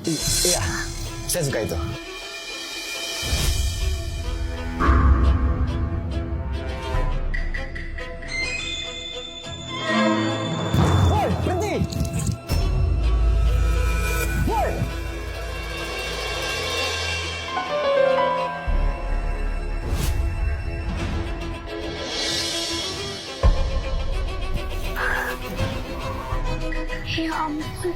Iya, saya suka itu. Woi, berhenti! Woi! Ya ampun.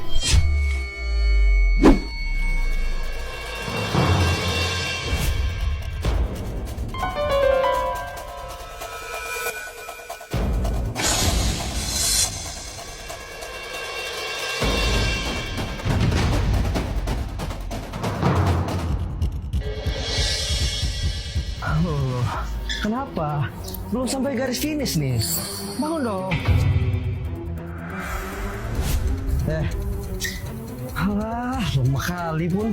Halo, kenapa? Belum sampai garis finish nih. Bangun dong. Alah, lemah kali pun.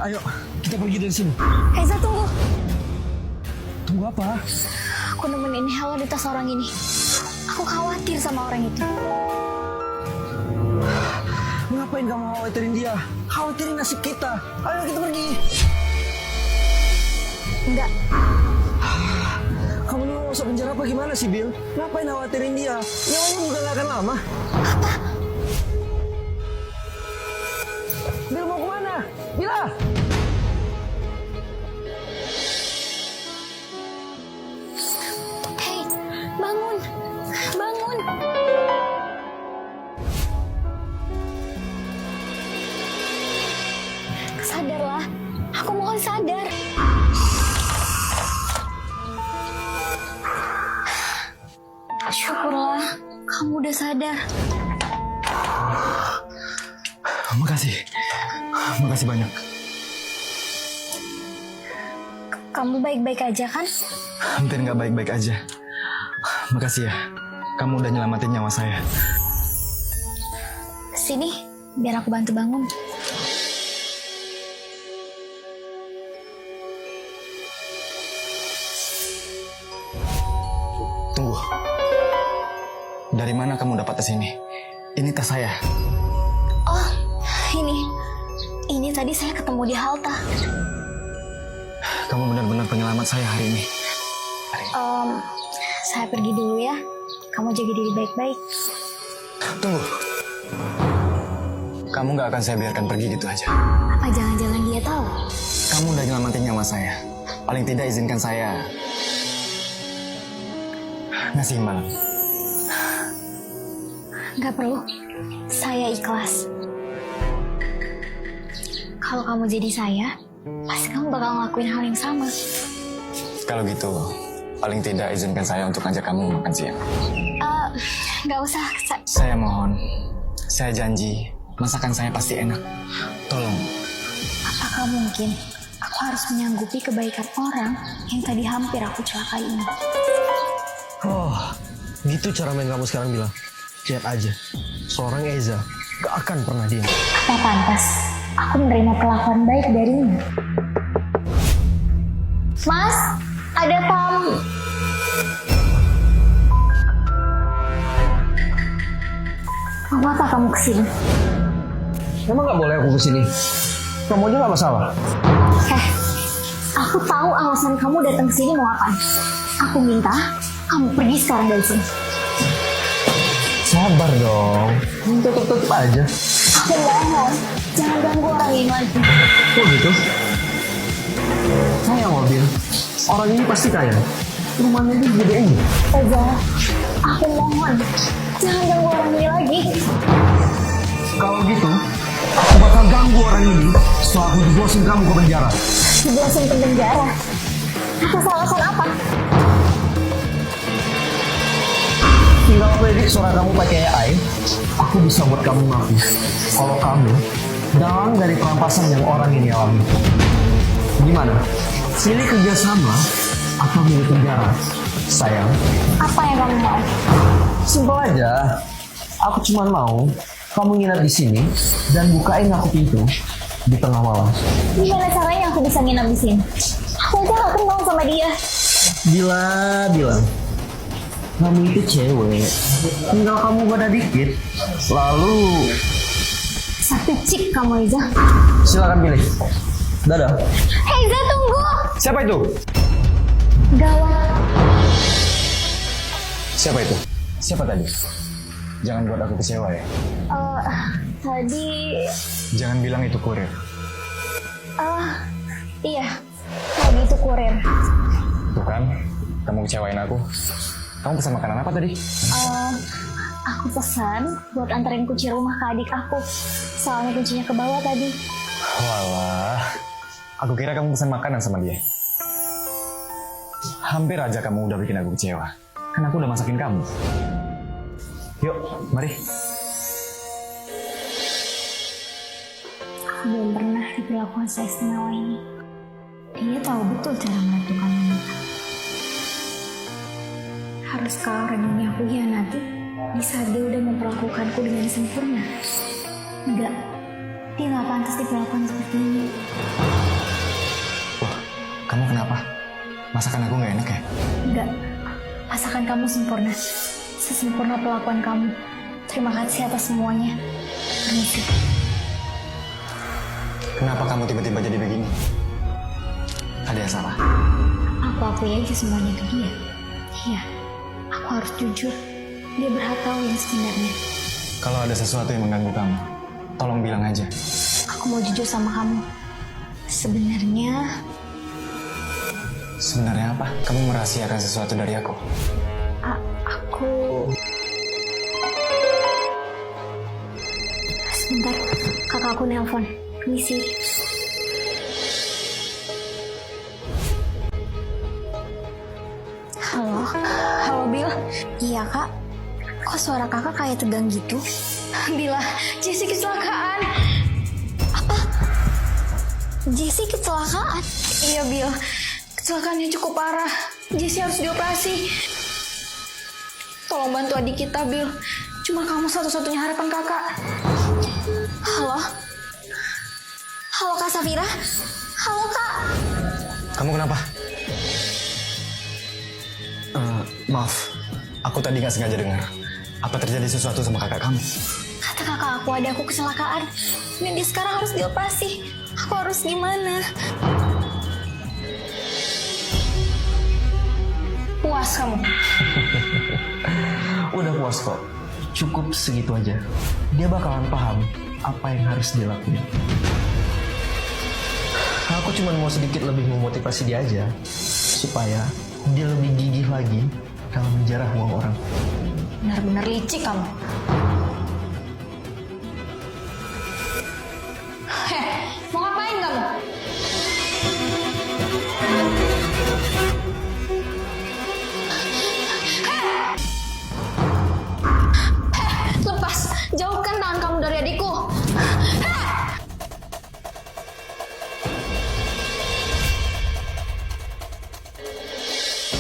Ayo, kita pergi dari sini. Eza, tunggu. Tunggu apa? Aku nemenin Helen di tas orang ini. Aku khawatir sama orang itu. Ngapain kamu khawatirin dia? Khawatirin nasib kita. Ayo kita pergi. Enggak, Kamu ini mau masuk penjara apa gimana sih, Bill? Ngapain khawatirin dia? Nyawanya juga gak akan lama. apa? Bill mau kemana? Bila! Hei, bangun. Bangun. Sadarlah. Aku mohon sadar. Syukurlah, kamu udah sadar. Makasih. Makasih banyak. Kamu baik-baik aja kan? Hampir nggak baik-baik aja. Makasih ya. Kamu udah nyelamatin nyawa saya. Sini, biar aku bantu bangun. Tunggu. Dari mana kamu dapat tas ini? Ini tas saya. Oh, ini tadi saya ketemu di halte. Kamu benar-benar penyelamat saya hari ini. Saya pergi dulu ya. Kamu jaga diri baik-baik. Tunggu. Kamu nggak akan saya biarkan pergi gitu aja. Apa jangan-jangan dia tahu? Kamu udah nyelamatin nyawa saya. Paling tidak izinkan saya ngasih imbalan. Nggak perlu. Saya ikhlas. Kalau kamu jadi saya, pasti kamu bakal ngelakuin hal yang sama. Kalau gitu, paling tidak izinkan saya untuk ngajak kamu makan siang. Nggak usah. Saya mohon, saya janji, masakan saya pasti enak. Tolong. Apakah mungkin aku harus menyanggupi kebaikan orang yang tadi hampir aku celakai ini? Oh, gitu cara main kamu sekarang bilang. Lihat aja, seorang Eza gak akan pernah diam. Apa pantas aku menerima perlakuan baik darinya? Mas, ada tamu. Mau apa kamu kesini? Emang gak boleh aku kesini? Kamu aja gak masalah. Aku tahu alasan kamu datang ke sini mau apa. Aku minta kamu pergi sekarang dari sini. Sabar dong, tutup aja. Aku mohon, jangan ganggu orang ini lagi. Kok gitu? Saya mobil, orang ini pasti kaya. Rumahnya dia gede ini. Eza, aku mohon, jangan ganggu orang ini lagi. Kalau gitu, aku bakal ganggu orang ini setelah aku jeblosin kamu ke penjara. Jeblosin ke penjara? Atas alasan apa? Tinggal predik suara kamu pakai AI, aku bisa buat kamu ngaku kalau kamu dalang dari perampasan yang orang ini alami. Gimana? Pilih kerjasama atau milih penjara? Sayang, Apa yang kamu mau? simpel aja. Aku cuma mau kamu nginap di sini dan bukain aku pintu di tengah malam. Gimana caranya aku bisa nginap di sini? Aku aja gak kenal sama dia. Bilang, kamu itu cewek. Tinggal kamu pada dikit. Lalu Satu cik kamu, Iza. silakan pilih. Dadah. Hei, Iza, tunggu. Siapa itu? Gawat. Siapa itu? Siapa tadi? Jangan buat aku kecewa ya. Tadi... Jangan bilang itu kurir. Iya. Tadi itu kurir. Tuh kan, kamu kecewain aku. Kamu pesan makanan apa tadi? Aku pesan buat anterin kunci rumah ke adik aku. Soalnya kuncinya ke bawah tadi. Walah, aku kira kamu pesan makanan sama dia. Hampir aja kamu udah bikin aku kecewa. Kan aku udah masakin kamu. Yuk, mari. Aku belum pernah diperlakukan seistimewa ini. Dia tahu betul cara menentukan wanita. Haruskah orang ini aku hianati di saat dia udah memperlakukanku dengan sempurna? Enggak, dia nggak pantas diperlakukan seperti ini. Wah, kamu kenapa? Masakan aku nggak enak ya? Enggak, masakan kamu sempurna. Sesempurna perlakuan kamu. Terima kasih atas semuanya. Permisi. Kenapa kamu tiba-tiba jadi begini? Ada yang salah? Aku akui aja semuanya ke dia. Iya, aku harus jujur. Dia berhak tahu yang sebenarnya. Kalau ada sesuatu yang mengganggu kamu, tolong bilang aja. Aku mau jujur sama kamu. Sebenarnya apa? Kamu merahasiakan sesuatu dari aku. Aku... Sebentar, kakakku nelpon. Permisi. Halo Bill. Iya kak. Kok suara kakak kayak tegang gitu? Bila, Jessie kecelakaan. Apa? Jessie kecelakaan? Iya Bill, kecelakaannya cukup parah. Jessie harus dioperasi. Tolong bantu adik kita Bill. Cuma kamu satu-satunya harapan kakak. Halo? Halo Kak Safira? Halo Kak? Kamu kenapa? Maaf, aku tadi nggak sengaja dengar. Apa terjadi sesuatu sama kakak kamu? Kata kakak aku ada aku kecelakaan. Dan dia sekarang harus dioperasi. Aku harus gimana? Puas kamu? Udah puas kok. Cukup segitu aja. Dia bakalan paham apa yang harus dilakuin. Aku cuma mau sedikit lebih memotivasi dia aja. Supaya dia lebih gigih lagi dalam menjarah uang orang. Benar-benar licik kamu. Mau ngapain kamu? Lepas, jauhkan tangan kamu dari adikku.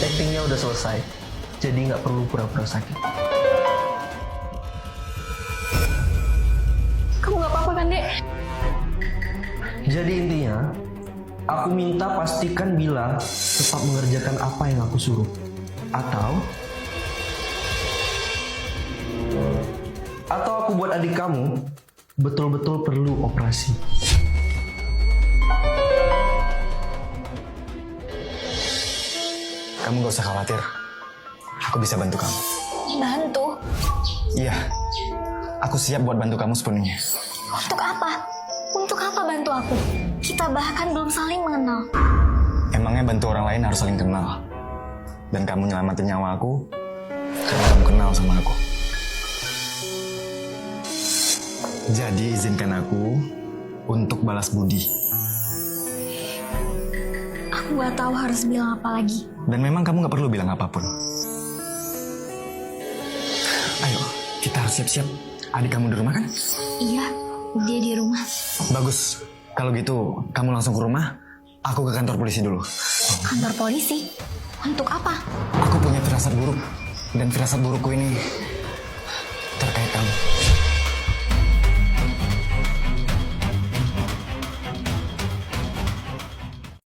Actingnya udah selesai. Jadi nggak perlu pura-pura sakit. Kamu nggak apa-apa kan, Dek? Jadi intinya, aku minta pastikan Bila tetap mengerjakan apa yang aku suruh. Atau aku buat adik kamu betul-betul perlu operasi. Kamu gak usah khawatir. Aku bisa bantu kamu. Bantu? Iya, aku siap buat bantu kamu sepenuhnya. Untuk apa? Untuk apa bantu aku? Kita bahkan belum saling mengenal. Emangnya bantu orang lain harus saling kenal? Dan kamu nyelamatin nyawa aku karena kamu kenal sama aku. Jadi izinkan aku untuk balas budi. Aku gak tahu harus bilang apa lagi. Dan memang kamu gak perlu bilang apapun. Ayo, kita harus siap-siap. Adik kamu di rumah kan? Iya, dia di rumah. Bagus. Kalau gitu, kamu langsung ke rumah. Aku ke kantor polisi dulu. Kantor polisi? Untuk apa? Aku punya firasat buruk. Dan firasat burukku ini terkait kamu.